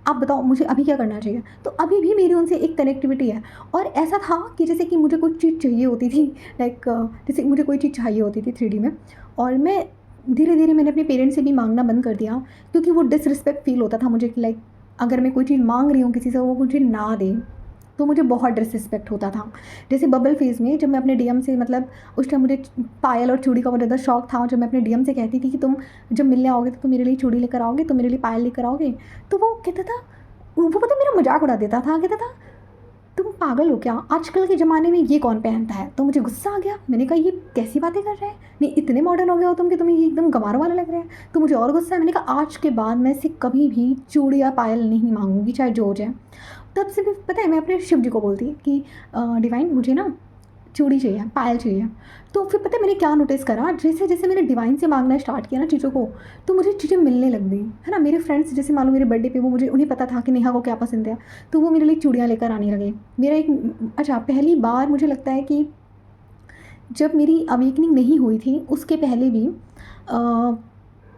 A: आप बताओ मुझे अभी क्या करना चाहिए। तो अभी भी मेरी उनसे एक कनेक्टिविटी है। और ऐसा था कि जैसे कि मुझे कोई चीज़ चाहिए होती थी, लाइक जैसे मुझे कोई चीज़ चाहिए होती थी 3D में, और मैं धीरे धीरे मैंने अपने पेरेंट्स से भी मांगना बंद कर दिया, क्योंकि वो डिसरिस्पेक्ट फील होता था मुझे कि लाइक अगर मैं कोई चीज़ मांग रही हूँ किसी से, वो मुझे ना दे, तो मुझे बहुत डिसरिस्पेक्ट होता था। जैसे बबल फेज़ में जब मैं अपने डीएम से, मतलब उस टाइम मुझे पायल और चूड़ी का बहुत ज़्यादा शौक था, और जब मैं अपने डीएम से कहती थी कि तुम जब मिलने आओगे तो तुम मेरे लिए चूड़ी लेकर आओगे, तुम मेरे लिए पायल लेकर आओगे, तो वो कहता था, वो पता है मेरा मजाक उड़ा देता था, कहता था तुम पागल हो क्या, आजकल के ज़माने में ये कौन पहनता है। तो मुझे गुस्सा आ गया, मैंने कहा ये कैसी बातें कर रहे हैं, नहीं इतने मॉडर्न हो गए हो तुम कि तुम्हें ये एकदम गंवारों वाला लग रहा है। तो मुझे और गुस्सा है, मैंने कहा आज के बाद मैं इससे कभी भी चूड़ी या पायल नहीं मांगूंगी, चाहे जो हो जाए। तब से भी पता है मैं अपने शिव जी को बोलती कि डिवाइन मुझे ना चूड़ी चाहिए, पायल चाहिए। तो फिर पता है मैंने क्या नोटिस करा, जैसे जैसे मैंने डिवाइन से मांगना स्टार्ट किया ना चीज़ों को, तो मुझे चीज़ें मिलने लग गई, है ना। मेरे फ्रेंड्स जैसे मान लो मेरे बर्थडे पे वो मुझे उन्हें पता था कि नेहा को क्या पसंद है, तो वो मेरे लिए चूड़ियाँ लेकर आने लगे। मेरा एक अच्छा पहली बार मुझे लगता है कि जब मेरी अवेकनिंग नहीं हुई थी उसके पहले भी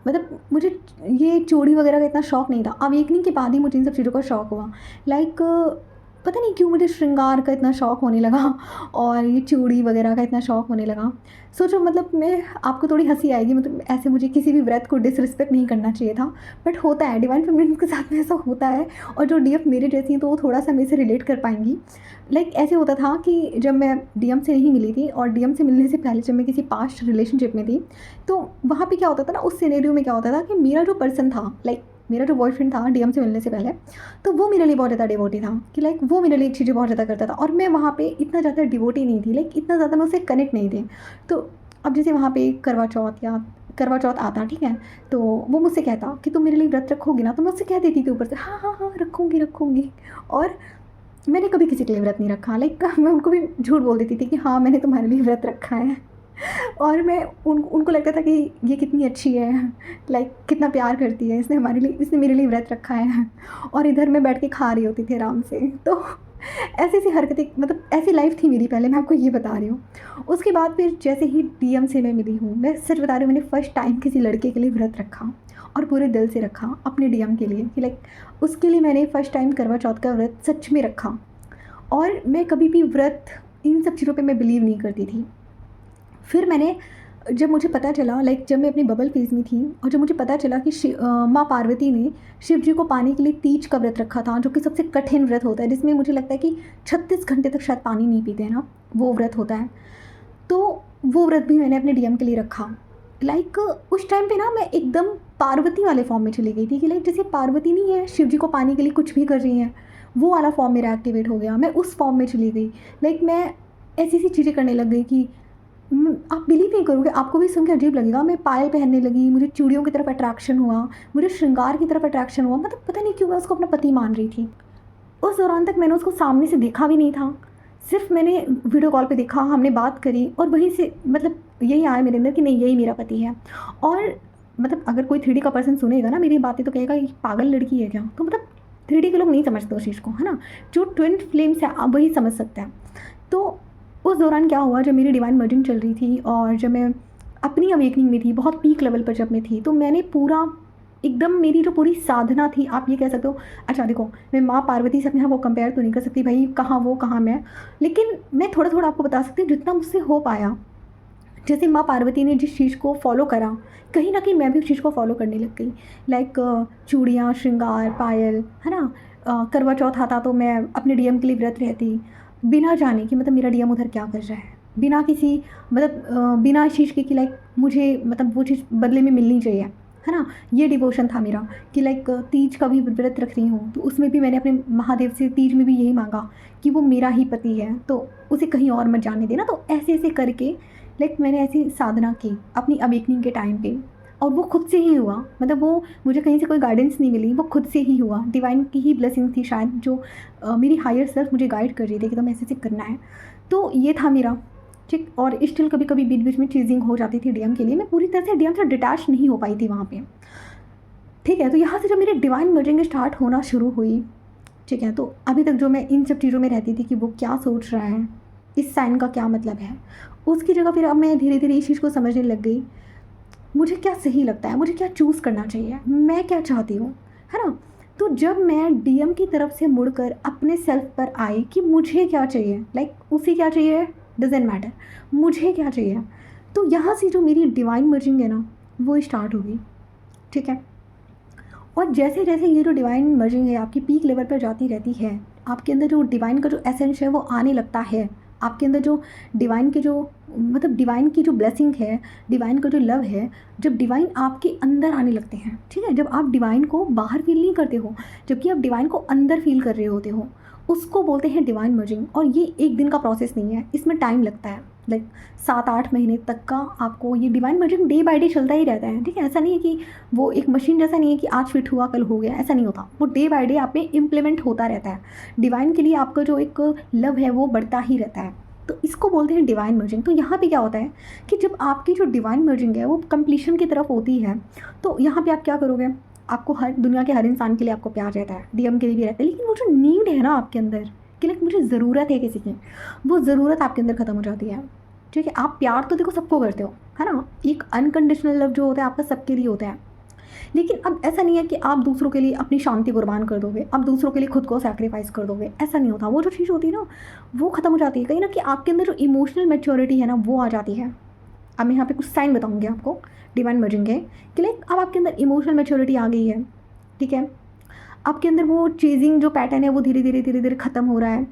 A: मतलब मुझे ये चूड़ी वगैरह का इतना शौक़ नहीं था। अवेकनिंग के बाद ही मुझे इन सब चीज़ों का शौक़ हुआ। लाइक पता नहीं क्यों मुझे श्रृंगार का इतना शौक़ होने लगा और ये चूड़ी वगैरह का इतना शौक़ होने लगा। सोचो मतलब मैं आपको थोड़ी हँसी आएगी, मतलब ऐसे मुझे किसी भी व्रत को डिसरिस्पेक्ट नहीं करना चाहिए था, बट होता है डिवाइन फेमिनिन के साथ में ऐसा होता है। और जो डीएफ मेरे जैसी हैं तो वो थोड़ा-सा मेरे से रिलेट कर पाएँगी। लाइक ऐसे होता था कि जब मैं डीएम से नहीं मिली थी और डीएम से मिलने से पहले जब मैं किसी पास्ट रिलेशनशिप में थी, तो वहाँ पे क्या होता था ना, उस सिनेरियो में क्या होता था कि मेरा जो पर्सन था, लाइक मेरा जो बॉयफ्रेंड था डीएम से मिलने से पहले, तो वो मेरे लिए बहुत ज़्यादा डिवोटी था कि लाइक वो मेरे लिए चीज़ें बहुत ज़्यादा करता था और मैं वहाँ पे इतना ज़्यादा डिवोटी नहीं थी, लाइक इतना ज़्यादा मैं उससे कनेक्ट नहीं थी। तो अब जैसे वहाँ पे करवा चौथ आता, ठीक है, तो वो मुझसे कहता कि तुम मेरे लिए व्रत रखोगी ना, तो मैं उससे कह देती थी ऊपर से हाँ हाँ हाँ रखूँगी। और मैंने कभी किसी के लिए व्रत नहीं रखा, लाइक मैं उनको भी झूठ बोल देती थी कि हाँ मैंने तुम्हारे लिए व्रत रखा है। और मैं उनको लगता था कि ये कितनी अच्छी है, लाइक कितना प्यार करती है, इसने मेरे लिए व्रत रखा है। और इधर मैं बैठ के खा रही होती थी आराम से। तो ऐसी हरकतें, मतलब ऐसी लाइफ थी मेरी पहले, मैं आपको ये बता रही हूँ। उसके बाद फिर जैसे ही डीएम से मैं मिली हूँ, मैं सच बता रही हूँ, मैंने फर्स्ट टाइम किसी लड़के के लिए व्रत रखा और पूरे दिल से रखा अपने डीएम के लिए कि लाइक उसके लिए मैंने फ़र्स्ट टाइम करवा चौथ का व्रत सच में रखा। और मैं कभी भी व्रत इन सब चीज़ों पे मैं बिलीव नहीं करती थी। फिर मैंने जब मुझे पता चला, लाइक जब मैं अपनी बबल फेज़ में थी और जब मुझे पता चला कि माँ पार्वती ने शिव जी को पाने के लिए तीज का व्रत रखा था, जो कि सबसे कठिन व्रत होता है, जिसमें मुझे लगता है कि 36 घंटे तक शायद पानी नहीं पीते हैं ना, वो व्रत होता है। तो वो व्रत भी मैंने अपने डीएम के लिए रखा। लाइक उस टाइम पे ना मैं एकदम पार्वती वाले फॉर्म में चली गई थी कि लाइक जैसे पार्वती नहीं है शिव जी को पाने के लिए कुछ भी कर रही हैं, वो वाला फॉर्म मेरा एक्टिवेट हो गया, मैं उस फॉर्म में चली गई। लाइक मैं ऐसी चीज़ें करने लग गई कि आप बिलीव नहीं करोगे, आपको भी सुन के अजीब लगेगा, मैं पायल पहनने लगी, मुझे चूड़ियों की तरफ अट्रैक्शन हुआ, मुझे श्रृंगार की तरफ अट्रैक्शन हुआ। मतलब पता नहीं क्यों मैं उसको अपना पति मान रही थी। उस दौरान तक मैंने उसको सामने से देखा भी नहीं था, सिर्फ मैंने वीडियो कॉल पे देखा, हमने बात करी और वहीं से मतलब यही आया मेरे अंदर कि नहीं यही मेरा पति है। और मतलब अगर कोई 3D का पर्सन सुनेगा ना मेरी बातें तो कहेगा ये पागल लड़की है क्या। तो मतलब 3D के लोग नहीं समझते उस चीज़ को, है ना, जो ट्विन फ्लेम्स है आप वही समझ सकते हैं। तो उस दौरान क्या हुआ, जब मेरी डिवाइन मर्जिंग चल रही थी और जब मैं अपनी अवेकनिंग में थी, बहुत पीक लेवल पर जब मैं थी, तो मैंने पूरा एकदम मेरी जो पूरी साधना थी आप ये कह सकते हो। अच्छा देखो, मैं माँ पार्वती से अपने आप को कंपेयर तो नहीं कर सकती भाई, कहाँ वो कहाँ मैं, लेकिन मैं थोड़ा थोड़ा आपको बता सकती हूँ जितना मुझसे हो पाया। जैसे माँ पार्वती ने जिस चीज़ को फॉलो करा, कहीं ना कहीं मैं भी उस चीज़ को फॉलो करने लग गई। लाइक चूड़ियाँ, श्रृंगार, पायल, है ना, करवा चौथ आता तो मैं अपने डीएम के लिए व्रत रहती, बिना जाने कि मतलब मेरा डीएम उधर क्या कर रहा है, बिना किसी मतलब बिना इस चीज़ के कि लाइक मुझे मतलब वो चीज़ बदले में मिलनी चाहिए, है ना। ये डिवोशन था मेरा कि लाइक तीज का भी व्रत रख रही हूँ तो उसमें भी मैंने अपने महादेव से तीज में भी यही मांगा कि वो मेरा ही पति है तो उसे कहीं और मत जाने देना। तो ऐसे ऐसे करके लाइक मैंने ऐसी साधना की अपनी अवेकनिंग के टाइम पे, और वो खुद से ही हुआ। मतलब वो मुझे कहीं से कोई गाइडेंस नहीं मिली, वो खुद से ही हुआ, डिवाइन की ही ब्लेसिंग थी शायद, जो मेरी हायर सेल्फ मुझे गाइड कर रही थी कि तुम्हें ऐसे ऐसे करना है। तो ये था मेरा, ठीक। और स्टिल कभी कभी बीच बीच में चीजिंग हो जाती थी डीएम के लिए, मैं पूरी तरह से डीएम से डिटैच नहीं हो पाई थी वहाँ पे, ठीक है। तो यहाँ से जब मेरी डिवाइन मर्जिंग स्टार्ट होना शुरू हुई, ठीक है, तो अभी तक जो मैं इन सब चीज़ों में रहती थी कि वो क्या सोच रहा है, इस साइन का क्या मतलब है, उसकी जगह फिर अब मैं धीरे धीरे इस चीज़ को समझने लग गई, मुझे क्या सही लगता है, मुझे क्या चूज़ करना चाहिए, मैं क्या चाहती हूँ, है ना। तो जब मैं डीएम की तरफ से मुड़कर अपने सेल्फ पर आई कि मुझे क्या चाहिए, लाइक उसे क्या चाहिए डजेंट मैटर, मुझे क्या चाहिए, तो यहाँ से जो मेरी डिवाइन मर्जिंग है ना वो स्टार्ट होगी, ठीक है। और जैसे जैसे ये जो डिवाइन मर्जिंग है आपकी पीक लेवल पर जाती रहती है, आपके अंदर जो डिवाइन का जो एसेंस है वो आने लगता है, आपके अंदर जो डिवाइन के जो मतलब डिवाइन की जो ब्लेसिंग है, डिवाइन का जो लव है, जब डिवाइन आपके अंदर आने लगते हैं, ठीक है, जब आप डिवाइन को बाहर फील नहीं करते हो, जबकि आप डिवाइन को अंदर फील कर रहे होते हो, उसको बोलते हैं डिवाइन मर्जिंग। और ये एक दिन का प्रोसेस नहीं है, इसमें टाइम लगता है, लाइक 7-8 महीने तक का आपको ये divine merging day by day चलता ही रहता है, ठीक है। ऐसा नहीं है कि वो एक मशीन जैसा नहीं है कि आज फिट हुआ कल हो गया, ऐसा नहीं होता। वो डे बाय डे आप में इम्प्लीमेंट होता रहता है। डिवाइन के लिए आपका जो एक लव है वो बढ़ता ही रहता है, तो इसको बोलते हैं डिवाइन मर्जिंग। तो यहाँ पे क्या होता है कि जब आपकी जो डिवाइन मर्जिंग है वो कंप्लीशन की तरफ होती है, तो यहाँ पे आप क्या करोगे, आपको हर दुनिया के हर इंसान के लिए आपको प्यार रहता है, डीएम के लिए भी रहता है, लेकिन वो जो नीड है ना आपके अंदर कि लाइक मुझे ज़रूरत है किसी की, वो ज़रूरत आपके अंदर ख़त्म हो जाती है, ठीक है। आप प्यार तो देखो सबको करते हो, है ना। एक अनकंडीशनल लव जो होता है आपका सबके लिए होता है, लेकिन अब ऐसा नहीं है कि आप दूसरों के लिए अपनी शांति कुर्बान कर दोगे, आप दूसरों के लिए खुद को सैक्रिफाइस कर दोगे, ऐसा नहीं होता। वो जो चीज़ होती है ना वो ख़त्म हो जाती है, कहीं ना कि आपके अंदर जो इमोशनल मैच्योरिटी है ना वो आ जाती है। अब मैं यहाँ पे कुछ साइन बताऊँगी आपको डिवाइन मर्जिंग के कि लाइक अब आपके अंदर इमोशनल मैच्योरिटी आ गई है, ठीक है। आपके अंदर वो चेजिंग जो पैटर्न है वो धीरे धीरे ख़त्म हो रहा है,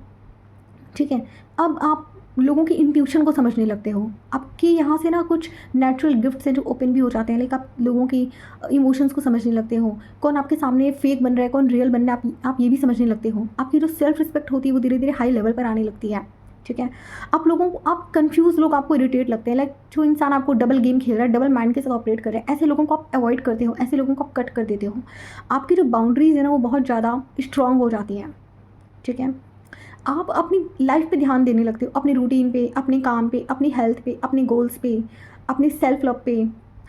A: ठीक है। अब आप लोगों की इंट्यूशन को समझने लगते हो, आपकी यहाँ से ना कुछ नेचुरल गिफ्ट्स हैं जो ओपन भी हो जाते हैं, लाइक आप लोगों की इमोशंस को समझने लगते हो, कौन आपके सामने फेक बन रहा है कौन रियल बन रहा है, आप ये भी समझने लगते हो। आपकी जो सेल्फ रिस्पेक्ट होती है वो धीरे धीरे हाई लेवल पर आने लगती है, ठीक है। आप लोगों को आप कंफ्यूज लोग आपको इरिटेट लगते हैं, लाइक जो इंसान आपको डबल गेम खेल रहा है, डबल माइंड के साथ ऑपरेट कर रहा है, ऐसे लोगों को आप अवॉइड करते हो, ऐसे लोगों को आप कट कर देते हो। आपकी जो बाउंड्रीज है ना वो बहुत ज़्यादा स्ट्रांग हो जाती हैं, ठीक है। आप अपनी लाइफ पे ध्यान देने लगते हो, अपनी रूटीन पे, अपने काम पे, अपनी हेल्थ पे, अपने गोल्स पे, अपने सेल्फ लव पे,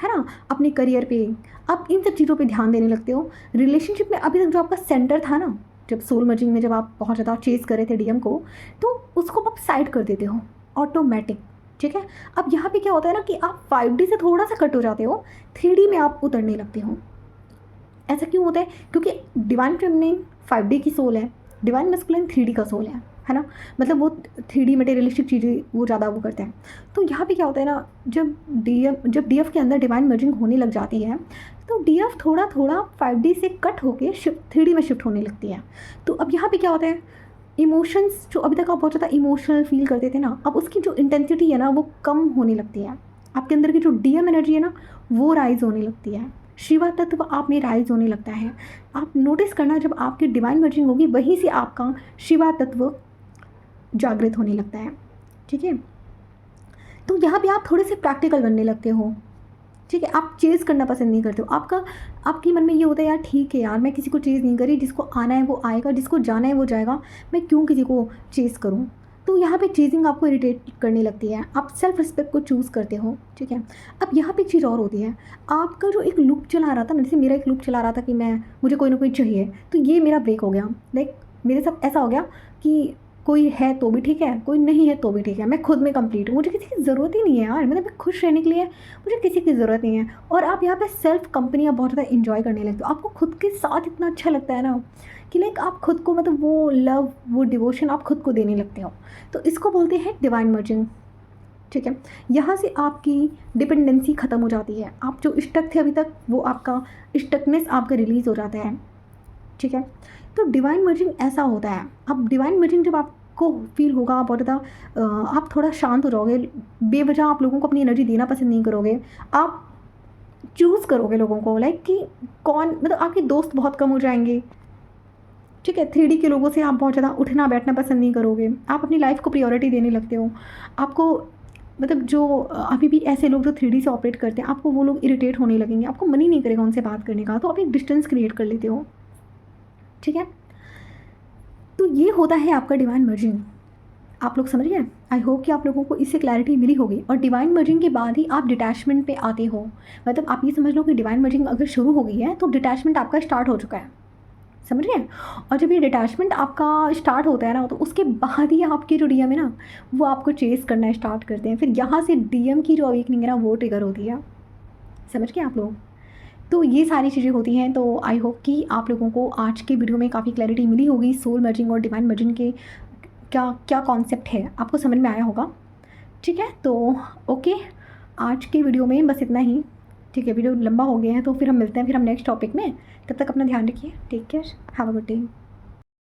A: है ना, अपने करियर पे, आप इन सब चीज़ों पे ध्यान देने लगते हो। रिलेशनशिप में अभी तक जो आपका सेंटर था ना, जब सोल मर्जिंग में जब आप बहुत ज़्यादा चेस कर रहे थे डीएम को, तो उसको आप साइड कर देते हो ऑटोमेटिक, ठीक है। अब यहाँ पे क्या होता है ना कि आप 5D से थोड़ा सा कट हो जाते हो, 3D में आप उतरने लगते हो। ऐसा क्यों होता है, क्योंकि डिवाइन फेमिनिन 5D की सोल है, डिवाइन मस्कुलिन 3D का सोल है ना। मतलब वो 3D मटेरियलिस्टिक चीज़ें वो ज़्यादा वो करते हैं। तो यहाँ पे क्या होता है ना, जब डीएफ के अंदर डिवाइन मर्जिंग होने लग जाती है तो डीएफ थोड़ा थोड़ा 5D से कट होके 3D में शिफ्ट होने लगती है। तो अब यहाँ पे क्या होता है, इमोशंस जो अभी तक आप बहुत ज़्यादा इमोशनल फील करते थे ना, अब उसकी जो इंटेंसिटी है ना वो कम होने लगती है। आपके अंदर की जो डीएम एनर्जी है ना वो राइज होने लगती है, शिवा तत्व आप में राइज होने लगता है। आप नोटिस करना जब आपकी डिवाइन मर्जिंग होगी वहीं से आपका शिवा तत्व जागृत होने लगता है, ठीक है। तो यहाँ पे आप थोड़े से प्रैक्टिकल बनने लगते हो, ठीक है। आप चेज़ करना पसंद नहीं करते हो, आपके मन में ये होता है यार ठीक है यार मैं किसी को चेज़ नहीं करी, जिसको आना है वो आएगा, जिसको जाना है वो जाएगा, मैं क्यों किसी को चेज़ करूँ। तो यहाँ पे चेजिंग आपको इरिटेट करने लगती है, आप सेल्फ रिस्पेक्ट को चूज़ करते हो, ठीक है। अब यहाँ पे एक चीज़ और होती है, आपका जो एक लूप चला रहा था ना, जैसे मेरा एक लूप चला रहा था कि मुझे कोई ना कोई चाहिए, तो ये मेरा ब्रेक हो गया। लाइक मेरे साथ ऐसा हो गया कि कोई है तो भी ठीक है, कोई नहीं है तो भी ठीक है, मैं खुद में कंप्लीट हूँ, मुझे किसी की ज़रूरत ही नहीं है यार, मतलब खुश रहने के लिए मुझे किसी की ज़रूरत नहीं है। और आप यहाँ पे सेल्फ कंपनी आप बहुत ज़्यादा इन्जॉय करने लगते हो, आपको खुद के साथ इतना अच्छा लगता है ना कि लाइक आप खुद को मतलब वो लव वो डिवोशन आप खुद को देने लगते हो। तो इसको बोलते हैं डिवाइन मर्जिंग, ठीक है। यहाँ से आपकी डिपेंडेंसी ख़त्म हो जाती है, आप जो स्टक थे अभी तक वो आपका स्टकनेस आपका रिलीज़ हो जाता है, ठीक है। तो डिवाइन मर्जिंग ऐसा होता है। अब डिवाइन मर्जिंग जब आपको फील होगा, आप बहुत ज़्यादा आप थोड़ा शांत हो जाओगे, बेवजह आप लोगों को अपनी एनर्जी देना पसंद नहीं करोगे, आप चूज़ करोगे लोगों को, लाइक कि कौन, मतलब आपके दोस्त बहुत कम हो जाएंगे, ठीक है। 3D के लोगों से आप बहुत ज़्यादा उठना बैठना पसंद नहीं करोगे, आप अपनी लाइफ को प्रायोरिटी देने लगते हो। आपको मतलब जो अभी भी ऐसे लोग जो 3D से ऑपरेट करते हैं, आपको वो लोग इरिटेट होने लगेंगे, आपको मन ही नहीं करेगा उनसे बात करने का, तो आप एक डिस्टेंस क्रिएट कर लेते हो, ठीक है। तो ये होता है आपका डिवाइन मर्जिंग। आप लोग समझ गए, आई होप कि आप लोगों को इससे क्लैरिटी मिली होगी। और डिवाइन मर्जिंग के बाद ही आप डिटैचमेंट पे आते हो, मतलब आप ये समझ लो कि डिवाइन मर्जिंग अगर शुरू हो गई है तो डिटैचमेंट आपका स्टार्ट हो चुका है, समझ रहे हैं। और जब ये डिटैचमेंट आपका स्टार्ट होता है ना, तो उसके बाद ही आपके जो डीएम है ना वो आपको चेस करना स्टार्ट करते हैं, फिर यहाँ से डीएम की जो अवेकनिंग है ना वो ट्रिगर होती है, समझ गए आप लोग। तो ये सारी चीज़ें होती हैं। तो आई होप कि आप लोगों को आज के वीडियो में काफ़ी क्लैरिटी मिली होगी, सोल मर्जिंग और डिवाइन मर्जिंग के क्या क्या कॉन्सेप्ट है आपको समझ में आया होगा, ठीक है। तो ओके, आज के वीडियो में बस इतना ही, ठीक है। वीडियो लंबा हो गया है तो फिर हम मिलते हैं फिर हम नेक्स्ट टॉपिक में, तब तक अपना ध्यान रखिए, take care, have a good day.